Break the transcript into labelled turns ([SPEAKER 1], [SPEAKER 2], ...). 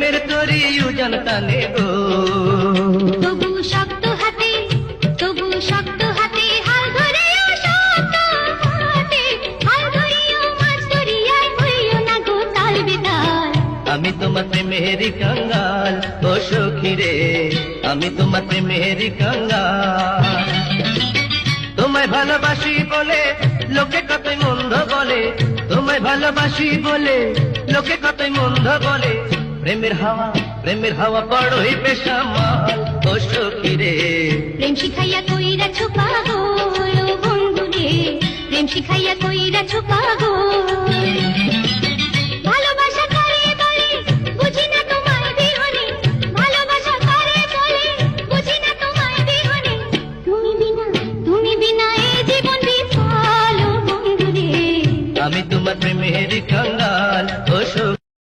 [SPEAKER 1] প্রেমের তরি উজান টানে গো।
[SPEAKER 2] তবু শক্ত হাতে, তবু শক্ত হাতে হাল ধরেও শক্ত হাতে হাল ধরিও মাছ দরিয়ায় হইও না গো তাল বেতাল।
[SPEAKER 1] আমি তোমার প্রেমের কাঙ্গাল ও সখী রে, আমি তোমার প্রেমের কাঙ্গাল। তোমায় ভালোবাসি বলে লোকে কতই মন্দ বলে, তোমায় ভালোবাসি বলে লোকে কতই মন্দ বলে। প্রেমের হাওয়া বড়ই বেসামাল ও সখী রে।
[SPEAKER 2] প্রেম শিখাইয়া কইরাছো পাগল ও বন্ধু রে, প্রেম শিখাইয়া কইরাছো পাগল। ভালোবাসা কারে বলে বুঝি না তোমার বিহনে, ভালোবাসা কারে বলে বুঝি না তোমার বিহনে। তুমি বিনা এই জীবন বিফল ও বন্ধু রে।
[SPEAKER 1] আমি তোমার প্রেমের কাঙ্গাল ও সখী।